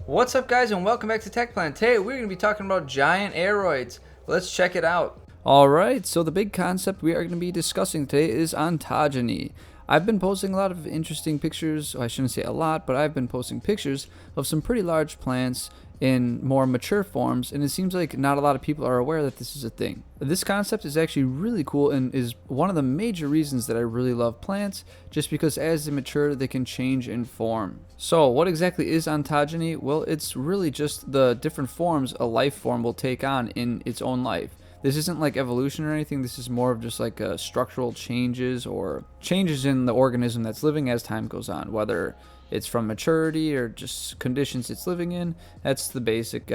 What's up, guys, and welcome back to Tech Plan. Today we're going to be talking about giant aroids. Let's check it out. Alright, so the big concept we are going to be discussing today is ontogeny. I've been posting a lot of interesting pictures, I shouldn't say a lot, but I've been posting pictures of some pretty large plants in more mature forms, and it seems like not a lot of people are aware that this is a thing. This concept is actually really cool and is one of the major reasons that I really love plants, just because as they mature they can change in form. So what exactly is ontogeny? Well, it's really just the different forms a life form will take on in its own life. This isn't like evolution or anything, this is more of just like structural changes or changes in the organism that's living as time goes on, whether it's from maturity or just conditions it's living in. That's the basic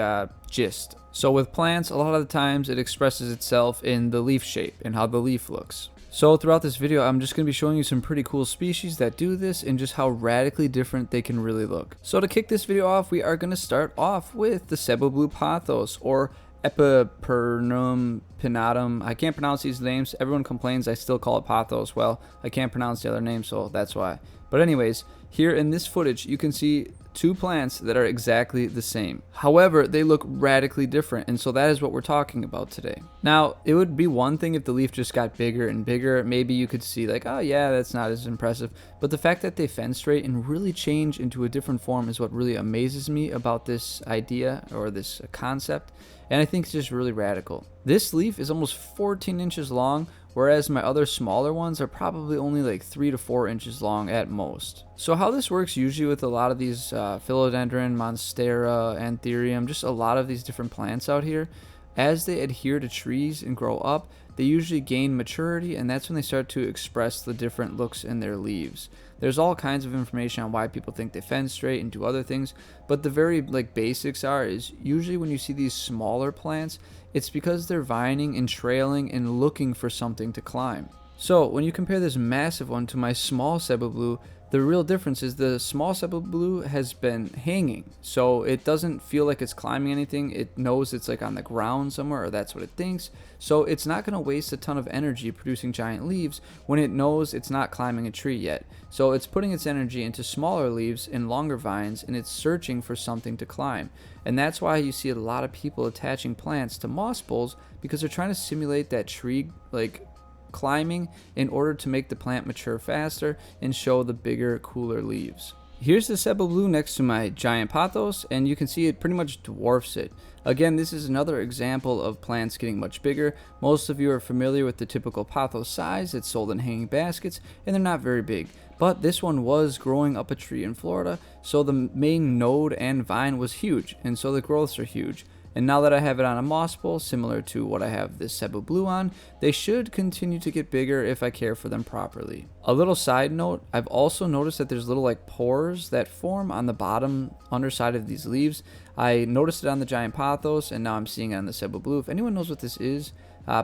gist. So with plants, a lot of the times it expresses itself in the leaf shape and how the leaf looks. So throughout this video, I'm just going to be showing you some pretty cool species that do this and just how radically different they can really look. So to kick this video off, we are going to start off with the Cebu blue pothos, or Epipernum pinnatum. I can't pronounce these names. Everyone complains I still call it pothos. Well, I can't pronounce the other name, so that's why. But anyways, here in this footage, you can see two plants that are exactly the same. However, they look radically different, and so that is what we're talking about today. Now, it would be one thing if the leaf just got bigger and bigger. Maybe you could see like, oh yeah, that's not as impressive. But the fact that they fenestrate and really change into a different form is what really amazes me about this idea or this concept. And I think it's just really radical. This leaf is almost 14 inches long, whereas my other smaller ones are probably only like 3 to 4 inches long at most. So how this works usually with a lot of these philodendron, Monstera, Atreum, just a lot of these different plants out here, as they adhere to trees and grow up, they usually gain maturity, and that's when they start to express the different looks in their leaves. There's all kinds of information on why people think they fenestrate and do other things, but the very basics is usually when you see these smaller plants, it's because they're vining and trailing and looking for something to climb. So when you compare this massive one to my small Cebu blue, the real difference is the small Cebu blue has been hanging, so it doesn't feel like it's climbing anything. It knows it's like on the ground somewhere, or that's what it thinks, so it's not going to waste a ton of energy producing giant leaves when it knows it's not climbing a tree yet. So it's putting its energy into smaller leaves and longer vines, and it's searching for something to climb. And that's why you see a lot of people attaching plants to moss poles, because they're trying to simulate that tree climbing in order to make the plant mature faster and show the bigger, cooler leaves. Here's the Cebu blue next to my giant pothos, and you can see it pretty much dwarfs it. Again, this is another example of plants getting much bigger. Most of you are familiar with the typical pothos size. It's sold in hanging baskets, and they're not very big. But this one was growing up a tree in Florida, so the main node and vine was huge, and so the growths are huge. And now that I have it on a moss pole, similar to what I have this Cebu blue on, they should continue to get bigger if I care for them properly. A little side note, I've also noticed that there's little pores that form on the bottom underside of these leaves. I noticed it on the giant pothos, and now I'm seeing it on the Cebu blue. If anyone knows what this is,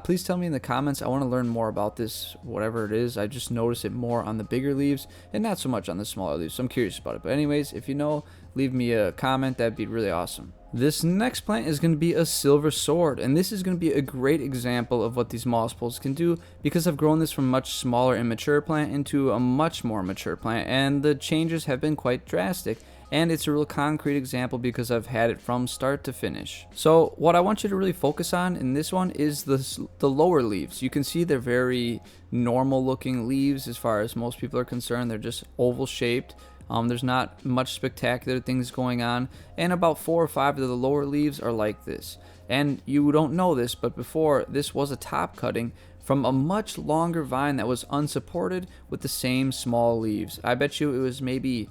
please tell me in the comments. I want to learn more about this, whatever it is. I just notice it more on the bigger leaves and not so much on the smaller leaves, so I'm curious about it. But anyways, if you know, leave me a comment. That'd be really awesome. This next plant is going to be a silver sword, and this is going to be a great example of what these moss poles can do, because I've grown this from a much smaller immature plant into a much more mature plant, and the changes have been quite drastic. And it's a real concrete example because I've had it from start to finish. So what I want you to really focus on in this one is the lower leaves. You can see they're very normal looking leaves as far as most people are concerned. They're just oval shaped. There's not much spectacular things going on, and about 4 or 5 of the lower leaves are like this. And you don't know this, but before, this was a top cutting from a much longer vine that was unsupported with the same small leaves. I bet you it was maybe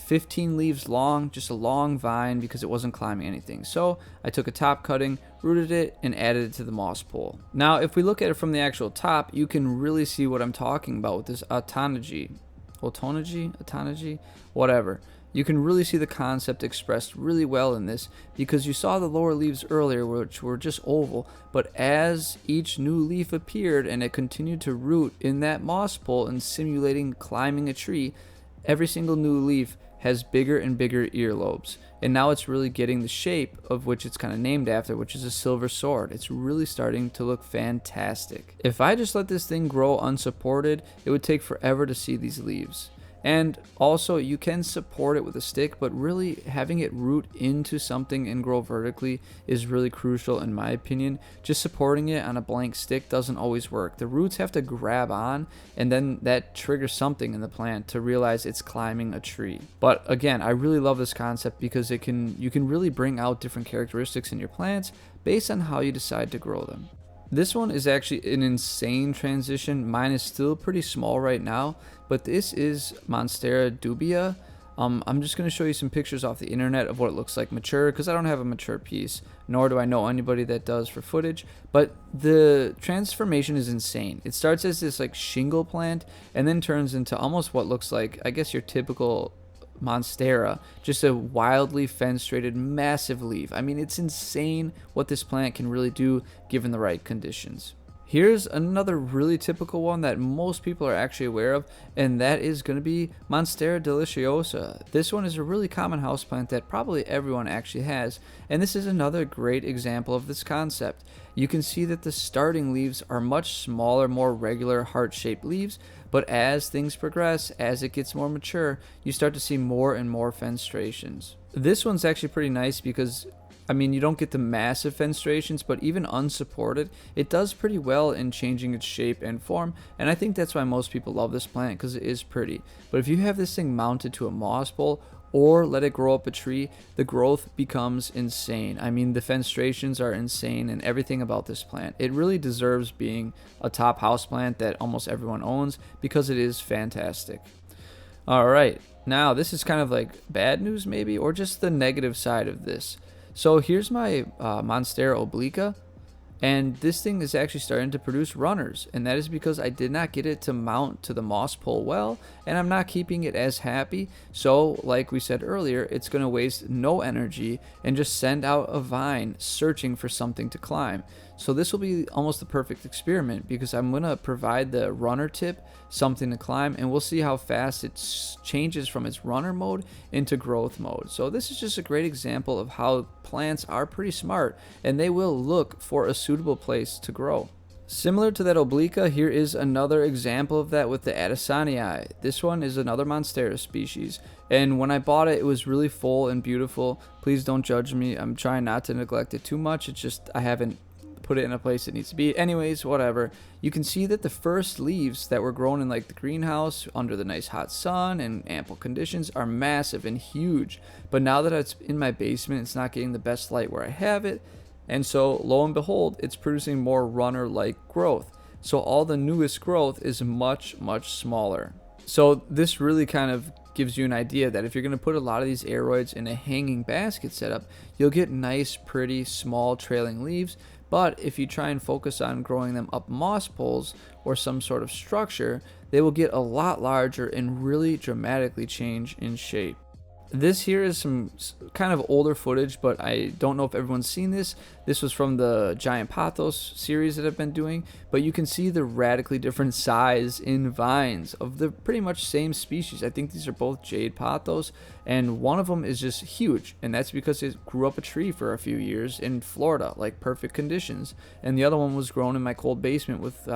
15 leaves long, just a long vine, because it wasn't climbing anything. So I took a top cutting, rooted it, and added it to the moss pole. Now if we look at it from the actual top, you can really see what I'm talking about with this ontogeny, whatever. You can really see the concept expressed really well in this, because you saw the lower leaves earlier, which were just oval, but as each new leaf appeared and it continued to root in that moss pole and simulating climbing a tree, every single new leaf has bigger and bigger earlobes, and now it's really getting the shape of which it's kind of named after, which is a silver sword. It's really starting to look fantastic. If I just let this thing grow unsupported, it would take forever to see these leaves. And also you can support it with a stick, but really having it root into something and grow vertically is really crucial in my opinion. Just supporting it on a blank stick doesn't always work. The roots have to grab on, and then that triggers something in the plant to realize it's climbing a tree. But again, I really love this concept because you can really bring out different characteristics in your plants based on how you decide to grow them. This one is actually an insane transition. Mine is still pretty small right now, but this is Monstera dubia. I'm just going to show you some pictures off the internet of what it looks like mature, because I don't have a mature piece, nor do I know anybody that does for footage. But the transformation is insane. It starts as this like shingle plant and then turns into almost what looks like, I guess, your typical Monstera, just a wildly fenestrated massive leaf. I mean, it's insane what this plant can really do given the right conditions. Here's another really typical one that most people are actually aware of, and that is going to be Monstera deliciosa. This one is a really common houseplant that probably everyone actually has, and this is another great example of this concept. You can see that the starting leaves are much smaller, more regular heart-shaped leaves, but as things progress, as it gets more mature, you start to see more and more fenestrations. This one's actually pretty nice because, I mean, you don't get the massive fenestrations, but even unsupported, it does pretty well in changing its shape and form, and I think that's why most people love this plant, because it is pretty. But if you have this thing mounted to a moss pole, or let it grow up a tree, the growth becomes insane. I mean, the fenestrations are insane and everything about this plant. It really deserves being a top house plant that almost everyone owns because it is fantastic. Alright, now this is kind of like bad news maybe, or just the negative side of this. So here's my Monstera obliqua, and this thing is actually starting to produce runners, and that is because I did not get it to mount to the moss pole well, and I'm not keeping it as happy. So like we said earlier, it's going to waste no energy and just send out a vine searching for something to climb. So this will be almost the perfect experiment, because I'm going to provide the runner tip something to climb, and we'll see how fast it changes from its runner mode into growth mode. So this is just a great example of how plants are pretty smart, and they will look for a suitable place to grow. Similar to that obliqua, here is another example of that with the Addisonii. This one is another Monstera species, and when I bought it, it was really full and beautiful. Please don't judge me. I'm trying not to neglect it too much. It's just I haven't put it in a place it needs to be. Anyways, whatever. You can see that the first leaves that were grown in like the greenhouse under the nice hot sun and ample conditions are massive and huge. But now that it's in my basement, it's not getting the best light where I have it. And so lo and behold, it's producing more runner-like growth. So all the newest growth is much, much smaller. So this really kind of gives you an idea that if you're going to put a lot of these aroids in a hanging basket setup, you'll get nice, pretty, small trailing leaves. But if you try and focus on growing them up moss poles or some sort of structure, they will get a lot larger and really dramatically change in shape. This here is some kind of older footage, but I don't know if everyone's seen this. This was from the giant pothos series that I've been doing, but you can see the radically different size in vines of the pretty much same species. I think these are both jade pothos, and one of them is just huge, and that's because it grew up a tree for a few years in Florida, like perfect conditions, and the other one was grown in my cold basement with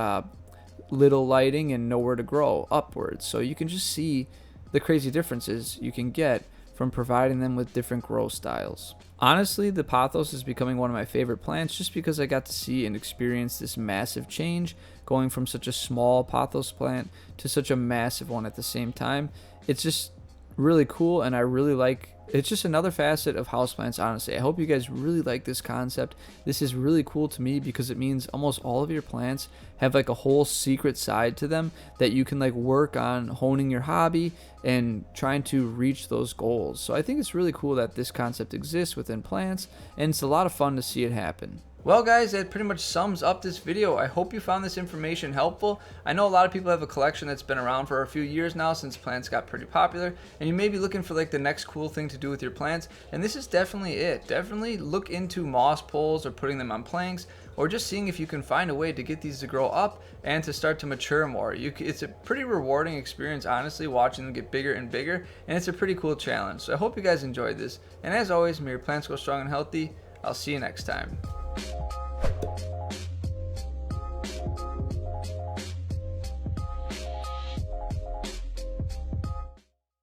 little lighting and nowhere to grow upwards. So you can just see the crazy differences you can get from providing them with different grow styles. Honestly, the pothos is becoming one of my favorite plants just because I got to see and experience this massive change, going from such a small pothos plant to such a massive one at the same time. It's just really cool, and I really like it's just another facet of houseplants, honestly. I hope you guys really like this concept. This is really cool to me because it means almost all of your plants have like a whole secret side to them that you can like work on honing your hobby and trying to reach those goals. So I think it's really cool that this concept exists within plants, and it's a lot of fun to see it happen. Well guys, that pretty much sums up this video. I hope you found this information helpful. I know a lot of people have a collection that's been around for a few years now since plants got pretty popular, and you may be looking for like the next cool thing to do with your plants, and this is definitely it. Definitely look into moss poles or putting them on planks, or just seeing if you can find a way to get these to grow up and to start to mature more. It's a pretty rewarding experience, honestly, watching them get bigger and bigger, and it's a pretty cool challenge. So I hope you guys enjoyed this, and as always, may your plants grow strong and healthy. I'll see you next time.